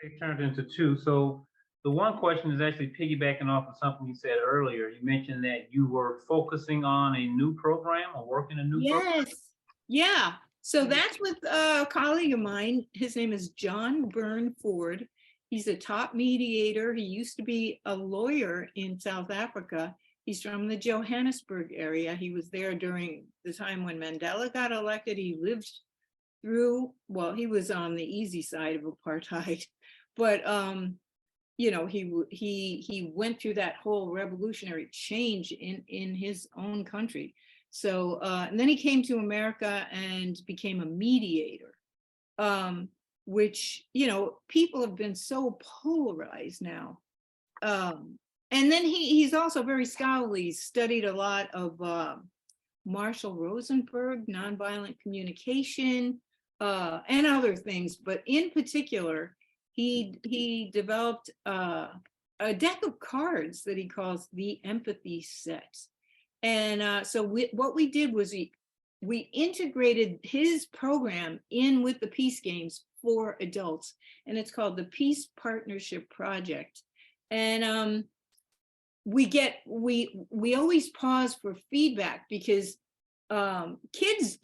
It turned into two. So the one question is actually piggybacking off of something you said earlier. You mentioned that you were focusing on a new program or working a new program. Yes. Yeah. So that's with a colleague of mine. His name is John Byrne-Ford. He's a top mediator. He used to be a lawyer in South Africa. He's from the Johannesburg area. He was there during the time when Mandela got elected. He lived through, well, he was on the easy side of apartheid, but you know, he went through that whole revolutionary change in his own country. So and then he came to America and became a mediator, which, you know, people have been so polarized now. And then he's also very scholarly. He's studied a lot of Marshall Rosenberg, nonviolent communication, and other things. But in particular, he developed a deck of cards that he calls the empathy set. And so what we did was we integrated his program in with the Peace Games for adults, and it's called the Peace Partnership Project. And we always pause for feedback because kids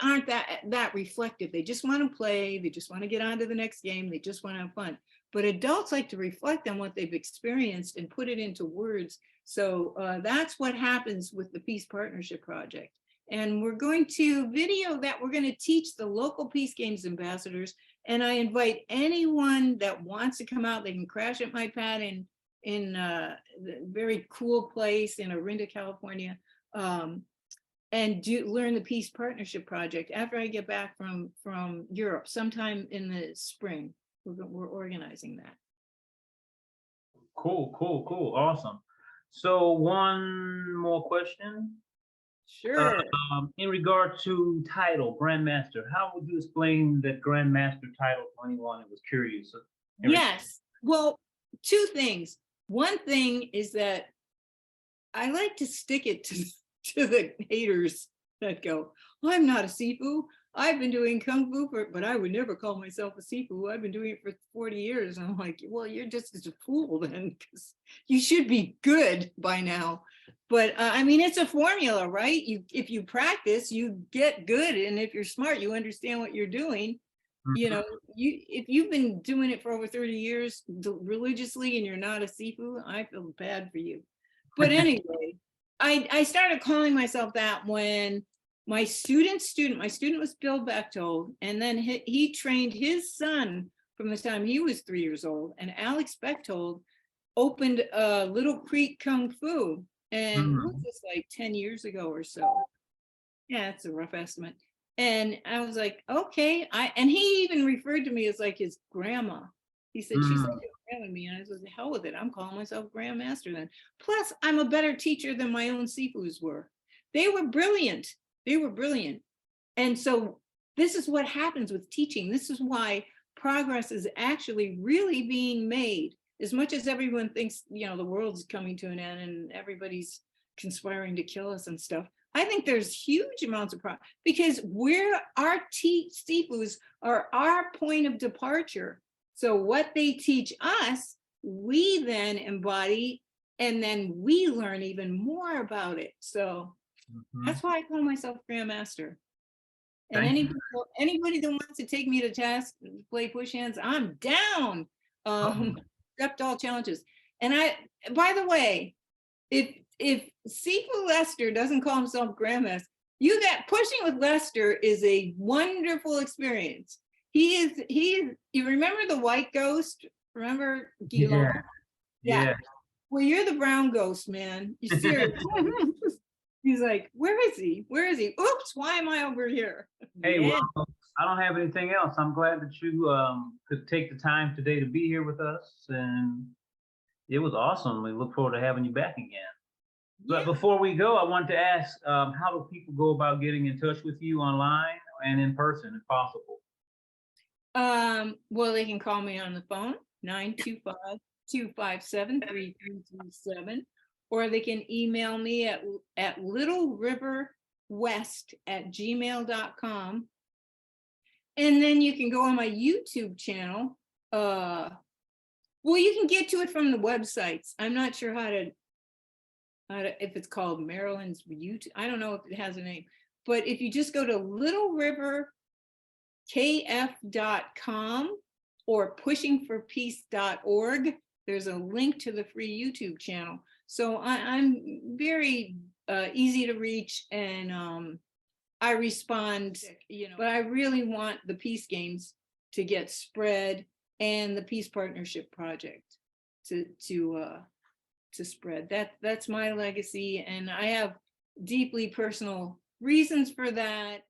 aren't that reflective. They just want to play. They just want to get on to the next game. They just want to have fun. But adults like to reflect on what they've experienced and put it into words. So that's what happens with the Peace Partnership Project. And we're going to video that. We're going to teach the local Peace Games ambassadors. And I invite anyone that wants to come out. They can crash at my pad in a very cool place in Orinda, California. And learn the Peace Partnership Project after I get back from Europe sometime in the spring. We're organizing that. Cool, cool, cool. Awesome. So one more question. Sure. In regard to title, Grandmaster, how would you explain that Grandmaster title to anyone that was curious? Yes. Well, two things. One thing is that I like to stick it to the haters that go, I'm not a Sifu. I've been doing Kung Fu, but I would never call myself a Sifu. I've been doing it for 40 years. And I'm like, well, you're just a fool then, because you should be good by now. But I mean, it's a formula, right? If you practice, you get good. And if you're smart, you understand what you're doing. You know, if you've been doing it for over 30 years religiously and you're not a Sifu, I feel bad for you. But anyway, I started calling myself that when my student was Bill Bechtold, and then he trained his son from the time he was 3 years old. And Alex Bechtold opened Little Creek Kung Fu, and it was just like 10 years ago or so. Yeah, it's a rough estimate. And I was like, okay. And he even referred to me as like his grandma. He said, she's like a grandma to me. And I said, the hell with it. I'm calling myself Grandmaster then. Plus, I'm a better teacher than my own Sifus were. They were brilliant. They were brilliant. And so this is what happens with teaching. This is why progress is actually really being made. As much as everyone thinks, you know, the world's coming to an end and everybody's conspiring to kill us and stuff, I think there's huge amounts of progress because our Sifus are our point of departure. So what they teach us, we then embody, and then we learn even more about it. So that's why I call myself Grandmaster. And anybody that wants to take me to task, play push hands, I'm down. Accept all challenges. And by the way, if Sifu Lester doesn't call himself Grandmaster, you pushing with Lester is a wonderful experience. He is, you remember the white ghost? Remember Guillaume? Yeah. Well, you're the brown ghost, man. You serious? He's like, where is he? Where is he? Oops, why am I over here? Hey, well, I don't have anything else. I'm glad that you could take the time today to be here with us. And it was awesome. We look forward to having you back again. But before we go, I wanted to ask, how do people go about getting in touch with you online and in person if possible? Well, they can call me on the phone, 925-257-3337, or they can email me at littleriverwest@gmail.com. And then you can go on my YouTube channel. Well, you can get to it from the websites. I'm not sure how to if it's called Marilyn's YouTube. I don't know if it has a name, but if you just go to littleriverkf.com or pushingforpeace.org, there's a link to the free YouTube channel. So I'm very easy to reach, and I respond, but I really want the peace games to get spread and the Peace Partnership Project to spread. That's my legacy, and I have deeply personal reasons for that.